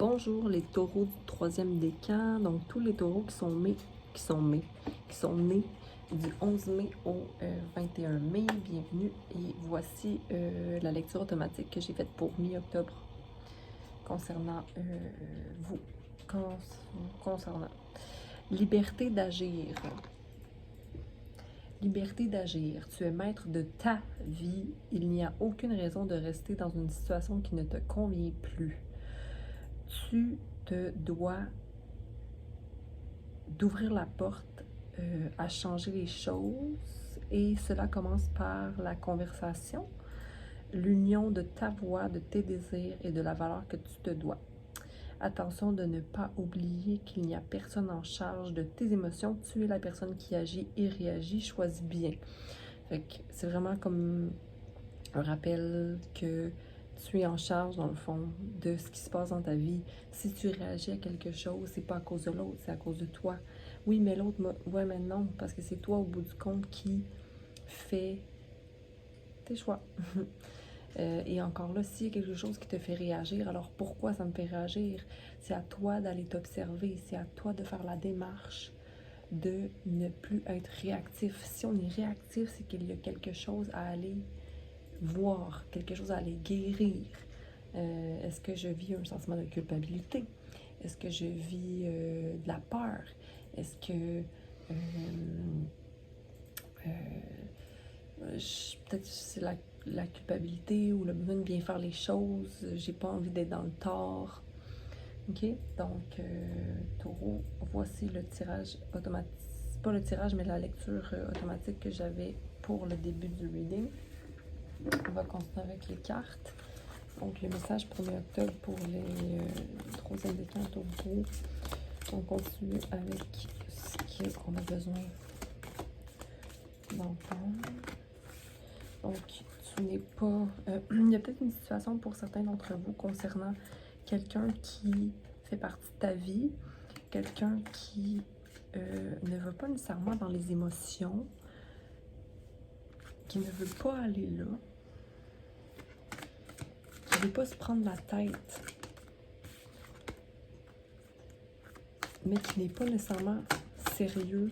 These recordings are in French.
Bonjour les taureaux du troisième décan, donc tous les taureaux qui sont nés du 11 mai au 21 mai, bienvenue. Et voici la lecture automatique que j'ai faite pour mi-octobre concernant vous, concernant liberté d'agir. Liberté d'agir. Tu es maître de ta vie. Il n'y a aucune raison de rester dans une situation qui ne te convient plus. Tu te dois d'ouvrir la porte à changer les choses et cela commence par la conversation, l'union de ta voix, de tes désirs et de la valeur que tu te dois. Attention de ne pas oublier qu'il n'y a personne en charge de tes émotions. Tu es la personne qui agit et réagit. Choisis bien. Fait que c'est vraiment comme un rappel que tu es en charge, dans le fond, de ce qui se passe dans ta vie. Si tu réagis à quelque chose, c'est pas à cause de l'autre, c'est à cause de toi. Oui, mais l'autre, ouais, mais non, parce que c'est toi, au bout du compte, qui fait tes choix. Et encore là, s'il y a quelque chose qui te fait réagir, alors pourquoi ça me fait réagir? C'est à toi d'aller t'observer, c'est à toi de faire la démarche de ne plus être réactif. Si on est réactif, c'est qu'il y a quelque chose à aller voir, quelque chose à aller guérir. Est-ce que je vis un sentiment de culpabilité? Est-ce que je vis de la peur? Est-ce que peut-être c'est la culpabilité ou le besoin de bien faire les choses, j'ai pas envie d'être dans le tort. Ok, donc taureau, voici le tirage automatique, pas le tirage mais la lecture automatique que j'avais pour le début du reading. On va continuer avec les cartes. Donc le message pour mi-octobre pour les troisième décan taureau. On continue avec ce qu'on a besoin d'entendre. Donc, tu n'es pas... il y a peut-être une situation pour certains d'entre vous concernant quelqu'un qui fait partie de ta vie, quelqu'un qui ne veut pas nécessairement dans les émotions, qui ne veut pas aller là, qui ne veut pas se prendre la tête, mais qui n'est pas nécessairement sérieux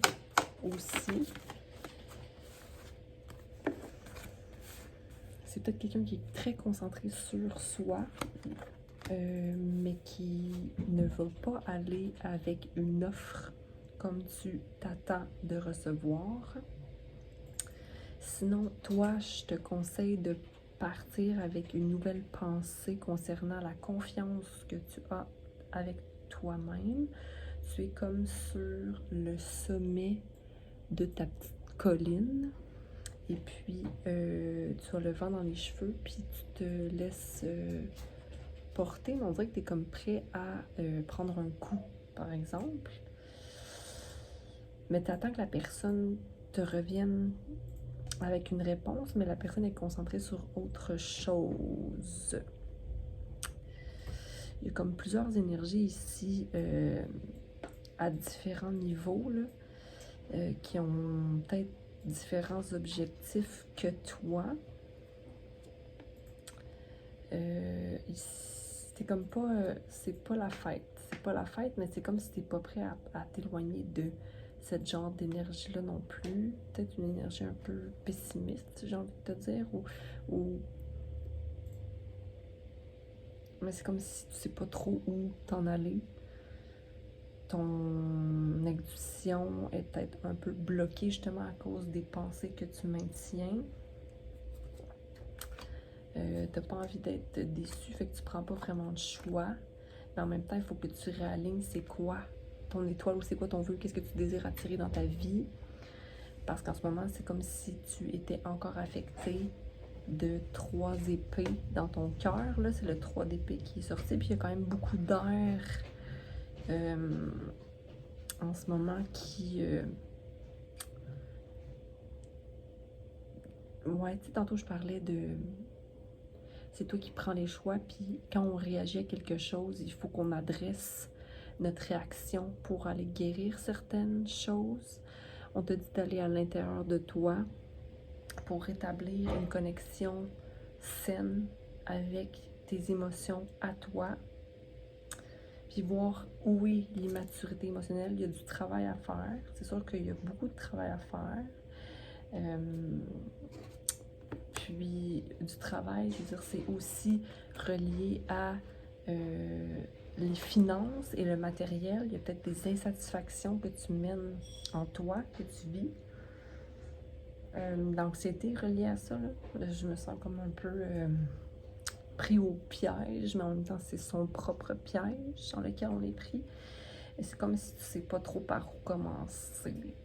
aussi. C'est peut-être quelqu'un qui est très concentré sur soi, mais qui ne va pas aller avec une offre comme tu t'attends de recevoir. Sinon, toi, je te conseille de partir avec une nouvelle pensée concernant la confiance que tu as avec toi-même. Tu es comme sur le sommet de ta petite colline. Et puis, tu as le vent dans les cheveux, puis tu te laisses porter, mais on dirait que tu es comme prêt à prendre un coup, par exemple. Mais tu attends que la personne te revienne avec une réponse, mais la personne est concentrée sur autre chose. Il y a comme plusieurs énergies ici à différents niveaux, là, qui ont peut-être différents objectifs que toi. C'est comme pas... c'est pas la fête. C'est pas la fête, mais c'est comme si t'es pas prêt à t'éloigner de cette genre d'énergie-là non plus. Peut-être une énergie un peu pessimiste, j'ai envie de te dire, ou... Mais c'est comme si tu sais pas trop où t'en aller. Ton intuition est peut-être un peu bloquée justement à cause des pensées que tu maintiens. T'as pas envie d'être déçu, fait que tu prends pas vraiment de choix. Mais en même temps, il faut que tu réalignes c'est quoi ton étoile ou c'est quoi ton vœu, qu'est-ce que tu désires attirer dans ta vie. Parce qu'en ce moment, c'est comme si tu étais encore affecté de 3 épées dans ton cœur. Là, c'est le 3 d'épée qui est sorti. Puis il y a quand même beaucoup d'air en ce moment qui... Ouais, tu sais, tantôt je parlais de... C'est toi qui prends les choix, puis quand on réagit à quelque chose, il faut qu'on adresse notre réaction pour aller guérir certaines choses. On te dit d'aller à l'intérieur de toi pour rétablir une connexion saine avec tes émotions à toi. puis voir où est l'immaturité émotionnelle. Il y a du travail à faire. C'est sûr qu'il y a beaucoup de travail à faire. Puis du travail, je veux dire, c'est aussi relié à les finances et le matériel. Il y a peut-être des insatisfactions que tu mènes en toi, que tu vis. L'anxiété reliée à ça, là, je me sens comme un peu pris au piège, mais en même temps, c'est son propre piège dans lequel on est pris. Et c'est comme si tu ne sais pas trop par où commencer.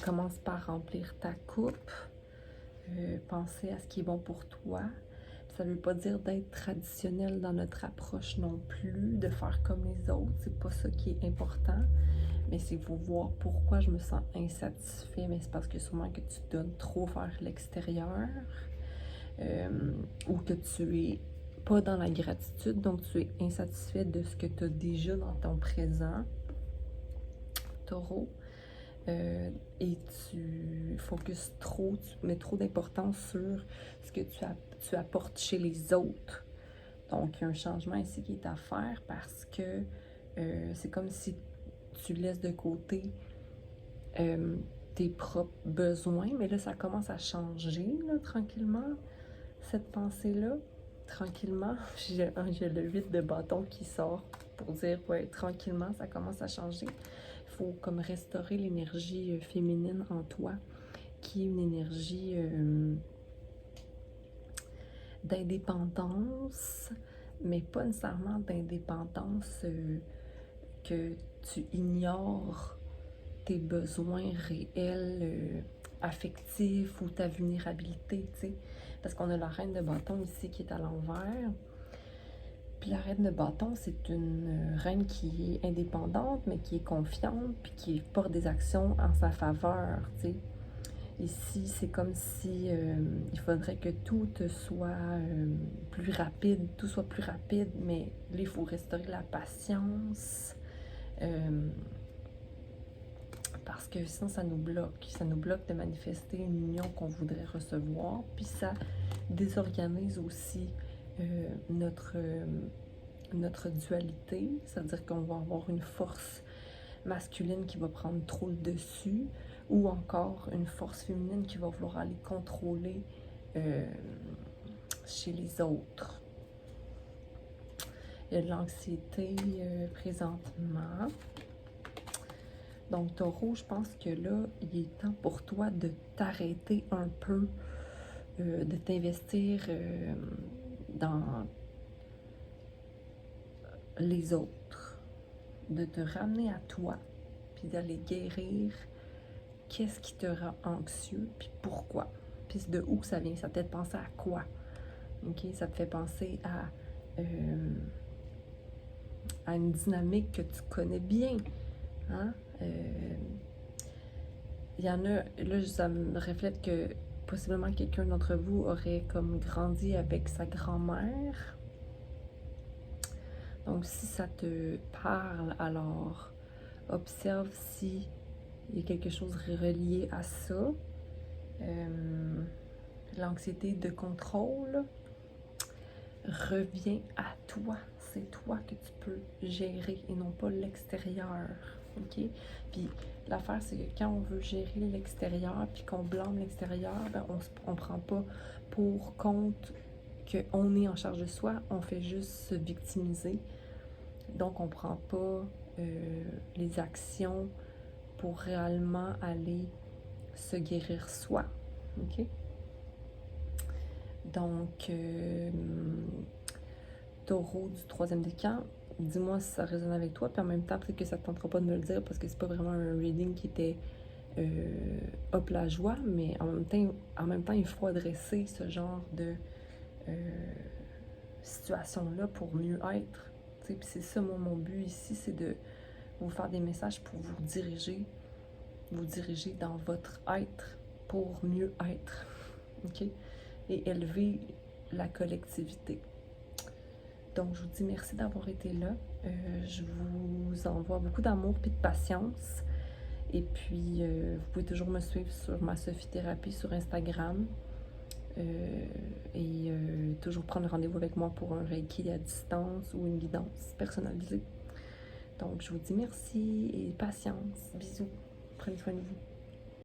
Commence par remplir ta coupe. Penser à ce qui est bon pour toi. Ça ne veut pas dire d'être traditionnel dans notre approche non plus, de faire comme les autres. C'est pas ça qui est important. Mais c'est pour voir pourquoi je me sens insatisfait. Mais c'est parce que sûrement que tu donnes trop vers l'extérieur. Ou que tu es pas dans la gratitude, donc tu es insatisfait de ce que tu as déjà dans ton présent, Taureau. Et tu focuses trop, tu mets trop d'importance sur ce que tu apportes chez les autres. Donc, il y a un changement ici qui est à faire parce que c'est comme si tu laisses de côté tes propres besoins, mais là, ça commence à changer, là, tranquillement, cette pensée-là. Tranquillement, j'ai le 8 de bâton qui sort pour dire, ouais, tranquillement, ça commence à changer. Il faut comme restaurer l'énergie féminine en toi, qui est une énergie d'indépendance, mais pas nécessairement d'indépendance que tu ignores tes besoins réels, affectifs ou ta vulnérabilité, tu sais. Parce qu'on a la reine de bâton ici qui est à l'envers. Puis la reine de bâton, c'est une reine qui est indépendante, mais qui est confiante, puis qui porte des actions en sa faveur, tu sais. Ici, c'est comme si il faudrait que tout soit plus rapide, tout soit plus rapide, mais là, il faut restaurer la patience. Parce que sinon, ça nous bloque de manifester une union qu'on voudrait recevoir, puis ça désorganise aussi notre dualité, c'est-à-dire qu'on va avoir une force masculine qui va prendre trop le dessus, ou encore une force féminine qui va vouloir aller contrôler chez les autres. Il y a de l'anxiété présentement. Donc, Taureau, je pense que là, il est temps pour toi de t'arrêter un peu, de t'investir dans les autres, de te ramener à toi, puis d'aller guérir qu'est-ce qui te rend anxieux, puis pourquoi. Puis de où ça vient, ça te fait penser à quoi? OK? Ça te fait penser à une dynamique que tu connais bien, hein? Il y en a, là, ça me reflète que possiblement quelqu'un d'entre vous aurait comme grandi avec sa grand-mère. Donc, si ça te parle, alors observe si il y a quelque chose relié à ça. L'anxiété de contrôle revient à toi. C'est toi que tu peux gérer et non pas l'extérieur. OK? Puis l'affaire, c'est que quand on veut gérer l'extérieur puis qu'on blâme l'extérieur, ben on ne prend pas pour compte qu'on est en charge de soi. On fait juste se victimiser. Donc, on ne prend pas les actions pour réellement aller se guérir soi. OK? Donc, Taureau du 3e décan, dis-moi si ça résonne avec toi, puis en même temps, peut-être que ça ne te tentera pas de me le dire parce que c'est pas vraiment un reading qui était hop la joie, mais en même temps, il faut adresser ce genre de situation-là pour mieux être. Puis c'est ça, moi, mon but ici, c'est de vous faire des messages pour vous diriger dans votre être pour mieux être. OK? Et élever la collectivité. Donc, je vous dis merci d'avoir été là. Je vous envoie beaucoup d'amour et de patience. Et puis, vous pouvez toujours me suivre sur ma Sophie Thérapie sur Instagram. Toujours prendre rendez-vous avec moi pour un Reiki à distance ou une guidance personnalisée. Donc, je vous dis merci et patience. Bisous. Prenez soin de vous.